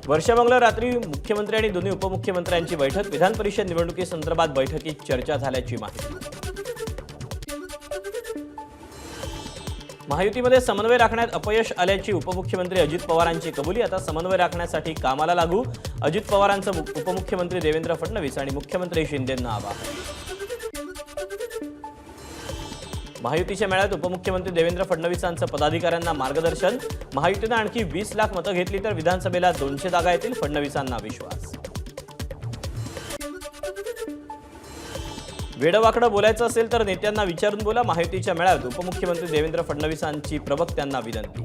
वर्षाबंगला रात्री मुख्यमंत्री आणि दोन्ही उपमुख्यमंत्र्यांची बैठक। विधान परिषद निवडणुकीसंदर्भात बैठकीत चर्चा झाल्याची माहिती। महायुतीमध्ये समन्वय राखण्यात अपयश आल्याची उपमुख्यमंत्री अजित पवारांची कबुली। आता समन्वय राखण्यासाठी कामाला लागू। अजित पवारांचं उपमुख्यमंत्री देवेंद्र फडणवीस आणि मुख्यमंत्री शिंदेंना आवाहन। महायुतीच्या मेळ्यात उपमुख्यमंत्री देवेंद्र फडणवीसांचं पदाधिकाऱ्यांना मार्गदर्शन। महायुतीनं आणखी 20 लाख मतं घेतली तर विधानसभेला 200 जागा येतील, फडणवीसांना विश्वास। वेडवाकडं बोलायचं असेल तर नेत्यांना विचारून बोला। महायुतीच्या मेळ्यात उपमुख्यमंत्री देवेंद्र फडणवीसांची प्रवक्त्यांना विनंती।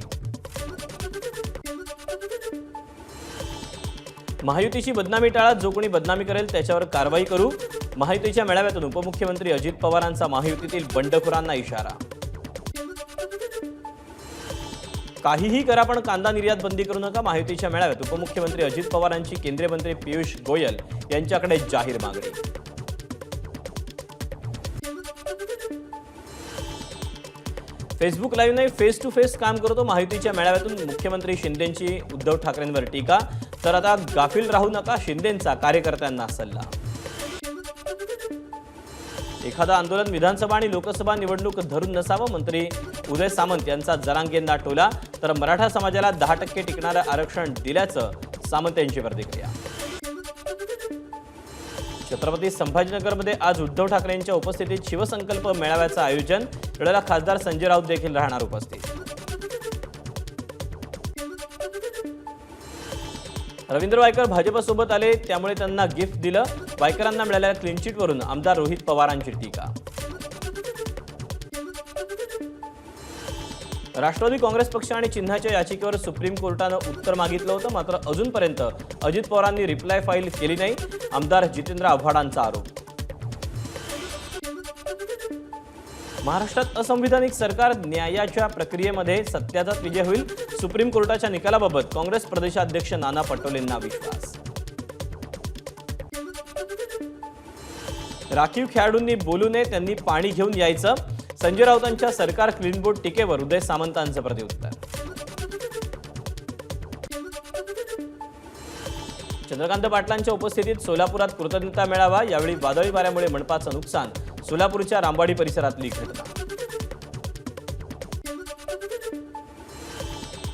महायुतीची बदनामी टाळा, जो कोणी बदनामी करेल त्याच्यावर कारवाई करू। महायुतीच्या मेळाव्यातून उपमुख्यमंत्री अजित पवारांचा महायुतीतील बंडखोरांना इशारा। काहीही करा पण कांदा निर्यात बंदी करू नका। महायुतीच्या मेळाव्यात उपमुख्यमंत्री अजित पवारांची केंद्रीय मंत्री पियुष गोयल यांच्याकडे जाहीर मागणी। फेसबुक लाईव्हने फेस टू फेस काम करतो। महायुतीच्या मेळाव्यातून मुख्यमंत्री शिंदेंची उद्धव ठाकरेंवर टीका। तर आता गाफील राहू नका, शिंदेंचा कार्यकर्त्यांना सल्ला। एखादं आंदोलन विधानसभा आणि लोकसभा निवडणूक धरून नसावं, मंत्री उदय सामंत यांचा जरांगेंना टोला। तर मराठा समाजाला 10% टिकणारं आरक्षण दिल्याचं सामंत यांची प्रतिक्रिया। छत्रपती संभाजीनगरमध्ये आज उद्धव ठाकरेंच्या उपस्थितीत शिवसंकल्प मेळाव्याचं आयोजन। वेळेला खासदार संजय राऊत देखील राहणार उपस्थित। रवींद्र वायकर भाजपसोबत आले त्यामुळे त्यांना गिफ्ट दिलं। वायकरांना मिळालेल्या क्लीन चिटवरून आमदार रोहित पवारांची टीका। राष्ट्रवादी काँग्रेस पक्ष आणि चिन्हाच्या याचिकेवर सुप्रीम कोर्टानं उत्तर मागितलं होतं, मात्र अजूनपर्यंत अजित पवारांनी रिप्लाय फाईल केली नाही। आमदार जितेंद्र आव्हाडांचा आरोप। महाराष्ट्रात असंविधानिक सरकार, न्यायाच्या प्रक्रियेमध्ये सत्याचाच विजय होईल। सुप्रीम कोर्टाच्या निकालाबाबत काँग्रेस प्रदेशाध्यक्ष नाना पटोलेंना विश्वास। राखीव खेळाडूंनी बोलू नये, त्यांनी पाणी घेऊन यायचं। संजय राऊतांच्या सरकार क्लीन बोर्ड टीकेवर उदय सामंतांचं प्रत्युत्तर। चंद्रकांत पाटलांच्या उपस्थितीत सोलापुरात कृतज्ञता मेळावा। यावेळी वादळी वाऱ्यामुळे मनपाचं नुकसान। सोलापूरच्या रामवाडी परिसरातली घटना।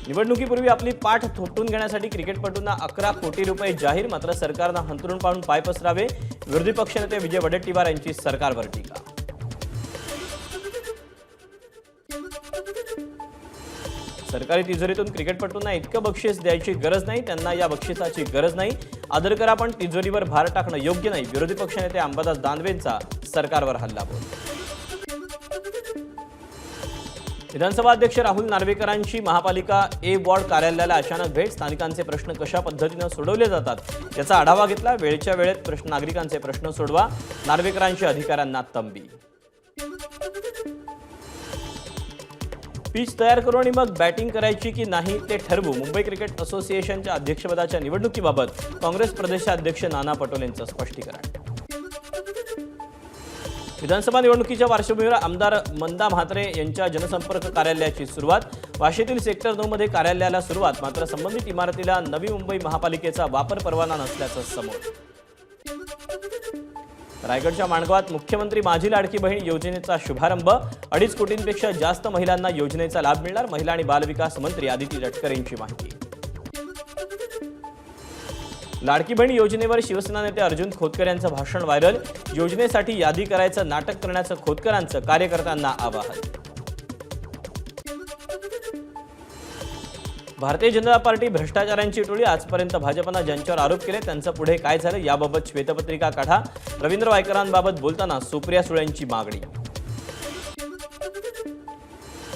निवडणुकीपूर्वी आपली पाठ थोपटून घेण्यासाठी क्रिकेटपटूंना 11 कोटी रुपये जाहीर, मात्र सरकारनं हंतरून पाडून पाय पसरावे। विरोधी पक्षनेते विजय वडेट्टीवार यांची सरकारवर टीका। सरकारी तिजोरीतून क्रिकेटपटूंना इतकं बक्षीस द्यायची गरज नाही, त्यांना या बक्षिसाची गरज नाही। आदर करा पण तिजोरीवर भार टाकणं योग्य नाही। विरोधी पक्षनेते अंबादास दानवेंचा सरकारवर हल्लाबोल। विधानसभा अध्यक्ष राहुल नार्वेकरांची महापालिका ए वॉर्ड कार्यालयाला अचानक भेट। स्थानिकांचे प्रश्न कशा पद्धतीने सोडवले जातात याचा आढावा घेतला। वेळच्या वेळेत नागरिकांचे प्रश्न सोडवा, नार्वेकरांची अधिकाऱ्यांना तंबी। पिच तयार करू आणि मग बॅटिंग करायची की नाही ते ठरवू। मुंबई क्रिकेट असोसिएशनच्या अध्यक्षपदाच्या निवडणुकीबाबत काँग्रेस प्रदेशाध्यक्ष नाना पटोलेंचं स्पष्टीकरण। विधानसभा निवडणुकीच्या पार्श्वभूमीवर आमदार मंदा म्हात्रे यांच्या जनसंपर्क कार्यालयाची सुरुवात। वाशीतील सेक्टर 9 मध्ये कार्यालयाला सुरुवात, मात्र संबंधित इमारतीला नवी मुंबई महापालिकेचा वापर परवाना नसल्याचं समोर। रायगडच्या माणगावात मुख्यमंत्री माझी लाडकी बहीण योजनेचा शुभारंभ। 2.5 कोटींपेक्षा जास्त महिलांना योजनेचा लाभ मिळणार। महिला आणि बालविकास मंत्री आदिती तटकरेंची माहिती। लाडकी बहीण योजनेवर शिवसेना नेते अर्जुन खोतकर यांचं भाषण व्हायरल। योजनेसाठी यादी करायचं नाटक करण्याचं खोतकरांचं कार्यकर्त्यांना आवाहन। भारतीय जनता पार्टी भ्रष्टाचारांची टोळी। आजपर्यंत भाजपनं ज्यांच्यावर आरोप केले त्यांचं पुढे काय झालं याबाबत श्वेतपत्रिका काढा। रवींद्र वायकरांबाबत बोलताना सुप्रिया सुळेंची मागणी।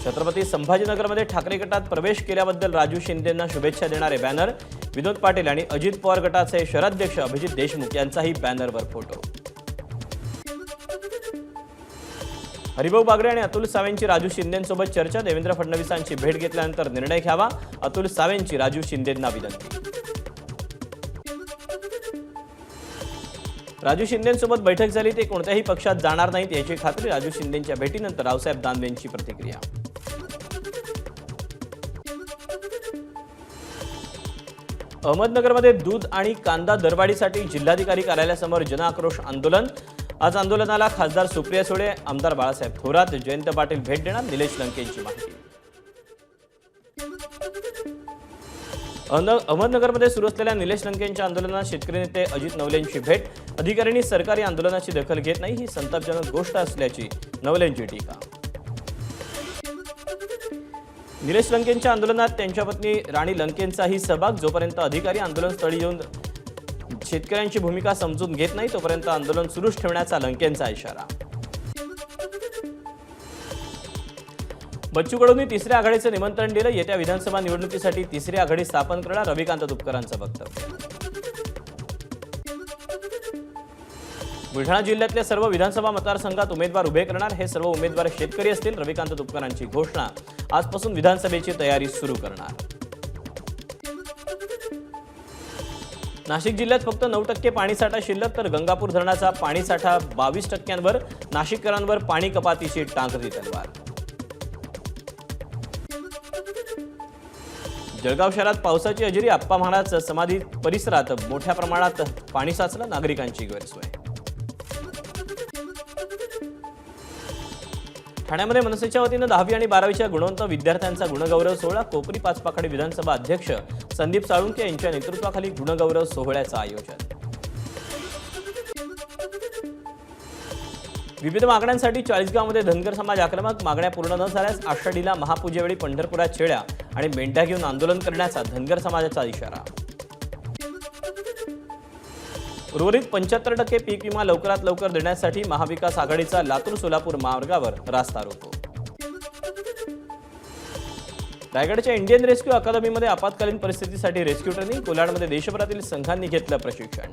छत्रपती संभाजीनगरमध्ये ठाकरे गटात प्रवेश केल्याबद्दल राजू शिंदेंना शुभेच्छा देणारे बॅनर। विनोद पाटील आणि अजित पवार गटाचे शहराध्यक्ष अभिजित देशमुख यांचाही बॅनरवर फोटो। हरिभाऊ बागडे आणि अतुल सावेंची राजू शिंदेंसोबत चर्चा। देवेंद्र फडणवीसांची भेट घेतल्यानंतर निर्णय घ्यावा। अतुल सावेंची राजू शिंदेंना विनंती। राजू शिंदेंसोबत बैठक झाली, ते कोणत्याही पक्षात जाणार नाहीत याची खात्री। राजू शिंदेंच्या भेटीनंतर रावसाहेब दानवेंची प्रतिक्रिया। अहमदनगरमध्ये दूध आणि कांदा दरवाढीसाठी जिल्हाधिकारी कार्यालयासमोर जनआक्रोश आंदोलन। आज आंदोलनाला खासदार सुप्रिया सुळे, आमदार बाळासाहेब थोरात, जयंत पाटील भेट देणार, निलेश लंकेंची माहिती। अहमदनगरमध्ये सुरू असलेल्या निलेश लंकेंच्या आंदोलनात शेतकरी नेते अजित नवलेंची भेट। अधिकाऱ्यांनी सरकारी आंदोलनाची दखल घेत नाही ही संतापजनक गोष्ट असल्याची नवलेंची टीका। निलेश लंकेंच्या आंदोलनात त्यांच्या पत्नी राणी लंकेंचाही सहभाग। जोपर्यंत अधिकारी आंदोलनस्थळी येऊन शेतकऱ्यांची भूमिका समजून घेत नाही तोपर्यंत आंदोलन सुरूच ठेवण्याचा लंकेंचा इशारा। बच्चू कडूंनी तिसऱ्या आघाडीचं निमंत्रण दिलं। येत्या विधानसभा निवडणुकीसाठी तिसरी आघाडी स्थापन करणार, रविकांत तुपकरांचं वक्तव्य। बुलढाणा जिल्ह्यातल्या सर्व विधानसभा मतदारसंघात उमेदवार उभे करणार, हे सर्व उमेदवार शेतकरी असतील, रविकांत तुपकरांची घोषणा। आजपासून विधानसभेची तयारी सुरू करणार। नाशिक जिल्ह्यात फक्त 9% पाणीसाठा शिल्लक, तर गंगापूर धरणाचा पाणीसाठा 22%वर। नाशिककरांवर पाणी कपातीची टांगती तलवार। जळगाव शहरात पावसाची हजेरी, आप्पा महाराज समाधी परिसरात मोठ्या प्रमाणात पाणी साचलं, नागरिकांची गैरसोय। ठाण्यामध्ये मनसेच्या वतीनं 10वी आणि 12वीच्या गुणवंत विद्यार्थ्यांचा गुणगौरव सोहळा। कोपरी पाचपाखाडी विधानसभा अध्यक्ष संदीप साळुंखे यांच्या नेतृत्वाखाली गुणगौरव सोहळ्याचं आयोजन। विविध मागण्यांसाठी चाळीसगावमध्ये धनगर समाज आक्रमक। मागण्या पूर्ण न झाल्यास आषाढीला महापूजेवेळी पंढरपुरात शेळ्या आणि मेंढ्या घेऊन आंदोलन करण्याचा धनगर समाजाचा इशारा। उर्वरित 75% पीक विमा लवकरात लवकर देण्यासाठी महाविकास आघाडीचा लातूर सोलापूर मार्गावर रास्ता रोको। रायगडच्या इंडियन रेस्क्यू अकादमीमध्ये आपत्कालीन परिस्थितीसाठी रेस्क्यू ट्रेनिंग। कोलाडमध्ये देशभरातील संघांनी घेतलं प्रशिक्षण।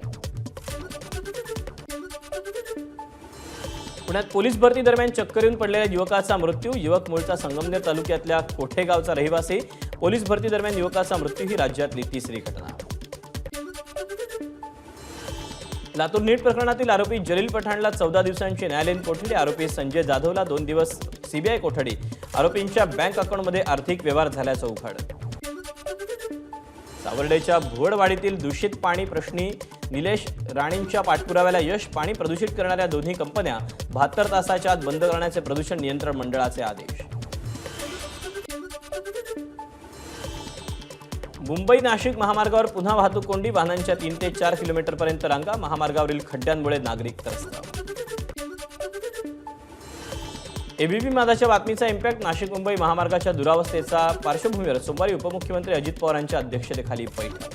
पुण्यात पोलीस भरती दरम्यान चक्कर येऊन पडलेल्या युवकाचा मृत्यू। युवक मूळचा संगमनेर तालुक्यातल्या कोठेगावचा रहिवासी। पोलीस भरती दरम्यान युवकाचा मृत्यू ही राज्यातली तिसरी घटना। लातूर नीट प्रकरणातील आरोपी जलील पठाणला 14 दिवसांची न्यायालयीन कोठडी। आरोपी संजय जाधवला 2 दिवस सीबीआय कोठडी। आरोपींच्या बँक अकाउंटमध्ये आर्थिक व्यवहार झाल्याचं उघड। सावर्डेच्या भुवडवाडीतील दूषित पाणी प्रश्नी निलेश राणेंच्या पाठपुराव्याला यश। पाणी प्रदूषित करणाऱ्या दोन्ही कंपन्या 72 तासाच्या आत बंद करण्याचे प्रदूषण नियंत्रण मंडळाचे आदेश। मुंबई नाशिक महामार्गावर पुन्हा वाहतूक कोंडी। वाहनांच्या 3 ते 4 किलोमीटरपर्यंत रांगा। महामार्गावरील खड्ड्यांमुळे नागरिक त्रस्त। एबीपी माझाच्या बातमीचा इम्पॅक्ट। नाशिक मुंबई महामार्गाच्या दुरावस्थेचा पार्श्वभूमीवर सोमवारी उपमुख्यमंत्री अजित पवारांच्या अध्यक्षतेखाली बैठक।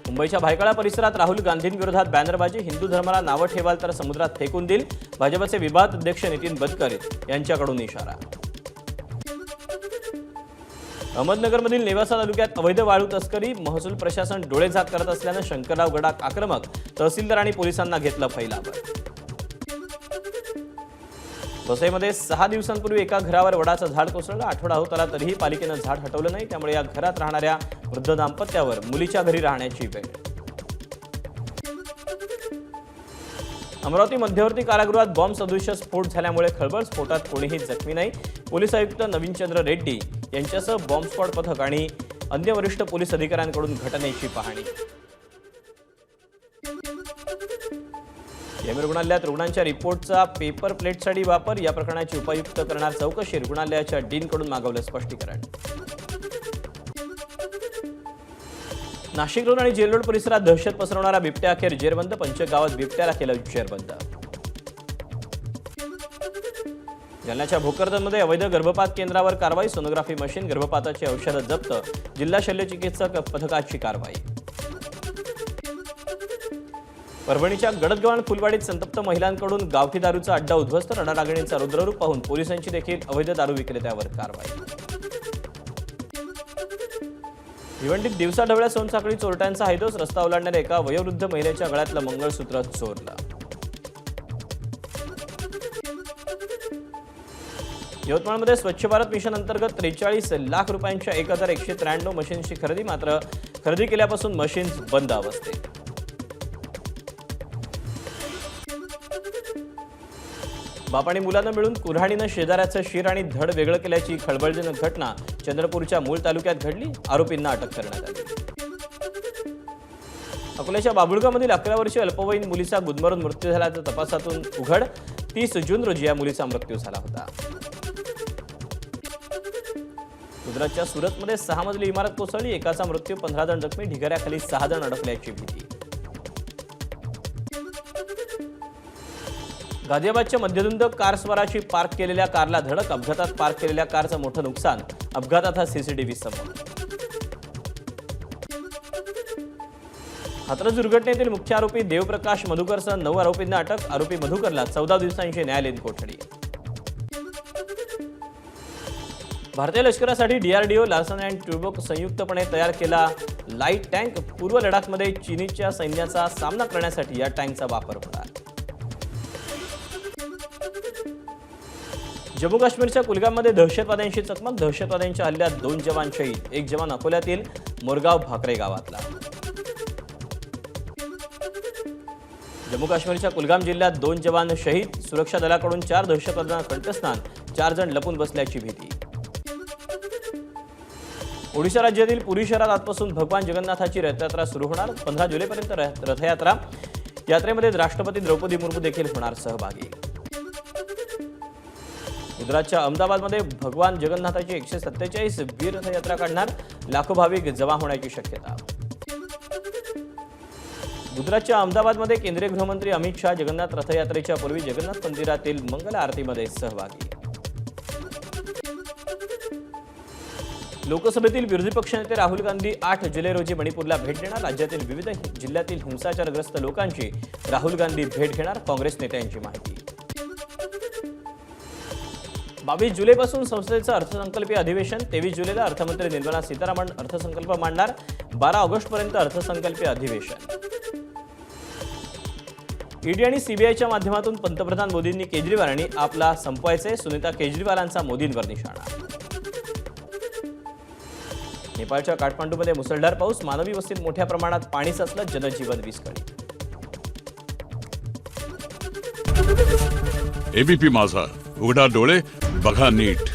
मुंबईच्या भायखळा परिसरात राहुल गांधींविरोधात बॅनरबाजी। हिंदू धर्माला नावं ठेवाल तर समुद्रात फेकून देईल, भाजपचे विभाग अध्यक्ष नितीन गडकरी यांच्याकडून इशारा। अहमदनगरमधील नेवासा तालुक्यात अवैध वाळू तस्करी। महसूल प्रशासन डोळेझाक करत असल्यानं शंकरराव गडाख आक्रमक। तहसीलदार आणि पोलिसांना घेतलं फैलावर। वसईमध्ये 6 दिवसांपूर्वी एका घरावर वडाचं झाड कोसळलं। आठवडा होत आला तरीही पालिकेनं झाड हटवलं नाही, त्यामुळे या घरात राहणाऱ्या वृद्ध दाम्पत्यावर मुलीच्या घरी राहण्याची वेळ। अमरावती मध्यवर्ती कारागृहात बॉम्ब सदृश स्फोट झाल्यामुळे खळबळ। स्फोटात कोणीही जखमी नाही। पोलीस आयुक्त नवीनचंद्र रेड्डी यांच्यासह बॉम्ब स्क्वॉड पथक आणि अन्य वरिष्ठ पोलीस अधिकाऱ्यांकडून घटनेची पाहणी। एम रुग्णालयात रुग्णांच्या रिपोर्टचा पेपर प्लेटसाठी वापर। या प्रकरणाची उपायुक्त करणार चौकशी। रुग्णालयाच्या डीनकडून मागवलं स्पष्टीकरण। नाशिक रोड आणि जेल रोड परिसरात दहशत पसरवणारा बिबट्या अखेर जेरबंद। पंचगावात बिबट्याला केलं जेरबंद। जालन्याच्या भोकरदनमध्ये अवैध गर्भपात केंद्रावर कारवाई। सोनोग्राफी मशीन, गर्भपाताची औषधं जप्त। जिल्हा शल्यचिकित्सक पथकाची कारवाई। परभणीच्या गडदगव्हाण फुलवाडीत संतप्त महिलांकडून गावठी दारूचा अड्डा उद्ध्वस्त। रडारागिणींचा रुद्ररूप पाहून पोलिसांची देखील अवैध दारू विक्रेत्यावर कारवाई। भिवंडीत दिवसाढवळ्या सोनसाखळी चोरट्यांचा हैदोस। रस्ता ओलांडणाऱ्या एका वयोवृद्ध महिलेच्या गळ्यातलं मंगळसूत्र चोरलं। यवतमाळमध्ये स्वच्छ भारत मिशन अंतर्गत 43 लाख रुपयांच्या 1193 मशीन्सची खरेदी। मात्र खरेदी केल्यापासून मशीन्स बंद अवस्थेत। बाप आणि मुलानं मिळून कुऱ्हाडीनं शेजाऱ्याचं शिर आणि धड वेगळं केल्याची खळबळजनक घटना चंद्रपूरच्या मूळ तालुक्यात घडली. आरोपींना अटक करण्यात आली. अकोल्याच्या बाबुळगावमधील 11 वर्षीय अल्पवयीन मुलीचा गुदमरून मृत्यू झाल्याचं तपासातून उघड. 30 जून रोजी या मुलीचा मृत्यू झाला होता. गुजरातच्या सुरतमध्ये 6 मजली इमारत कोसळली. एकाचा मृत्यू, 15 जण जखमी. ढिगाऱ्याखाली 6 जण अडकल्याची भीती. गाझियाबादच्या मध्यधुंद कारस्वाराची पार्क केलेल्या कारला धडक. अपघातात पार्क केलेल्या कारचं मोठं नुकसान. अपघातात हा सीसीटीव्ही समोर. हाथरस दुर्घटनेतील मुख्य आरोपी देवप्रकाश मधुकरसह 9 आरोपींना अटक. आरोपी मधुकरला 14 दिवसांची न्यायालयीन कोठडी. भारतीय लष्करासाठी डीआरडीओ, लार्सन अँड ट्यूब्रो संयुक्तपणे तयार केला लाईट टँक. पूर्व लडाखमध्ये चीनच्या सैन्याचा सामना करण्यासाठी या टँकचा वापर होणार. जम्मू काश्मीरच्या कुलगाममध्ये दहशतवाद्यांशी चकमक. दहशतवाद्यांच्या हल्ल्यात 2 जवान शहीद. 1 जवान अकोल्यातील मोरगाव भाकरे गावातला. जम्मू काश्मीरच्या कुलगाम जिल्ह्यात 2 जवान शहीद. सुरक्षा दलाकडून 4 दहशतवाद्यांना कंठस्नान. 4 जण लपून बसल्याची भीती. ओडिशा राज्यातील पुरी शहरात आजपासून भगवान जगन्नाथाची रथयात्रा सुरू होणार. 15 जुलैपर्यंत रथयात्रा. यात्रेमध्ये राष्ट्रपती द्रौपदी मुर्मू देखील होणार सहभागी. गुजरातच्या अहमदाबादमध्ये भगवान जगन्नाथाची 147 वी रथयात्रा काढणार. लाखो भाविक जमा होण्याची शक्यता. गुजरातच्या अहमदाबादमध्ये केंद्रीय गृहमंत्री अमित शहा जगन्नाथ रथयात्रेच्या पूर्वी जगन्नाथ मंदिरातील मंगल आरतीमध्ये सहभागी. लोकसभेतील विरोधी पक्षनेते राहुल गांधी 8 जुलै रोजी मणिपूरला भेट देणार. राज्यातील विविध जिल्ह्यातील हिंसाचारग्रस्त लोकांची राहुल गांधी भेट घेणार. काँग्रेस नेत्यांची माहिती. 22 जुलैपासून संसदेचं अर्थसंकल्पीय अधिवेशन. 23 जुलैला अर्थमंत्री निर्मला सीतारामन अर्थसंकल्प मांडणार. 12 ऑगस्टपर्यंत अर्थसंकल्पीय अधिवेशन. ईडी आणि सीबीआयच्या माध्यमातून पंतप्रधान मोदींनी केजरीवाल आणि आपला संपवायचे. सुनीता केजरीवालांचा मोदींवर निशाणा. नेपाळच्या काठमांडूमध्ये मुसळधार पाऊस. मानवी वस्तीत मोठ्या प्रमाणात पाणी साचलं. जनजीवन विस्कळीत. एबीपी माझा, उघडा डोळे बघा नीट.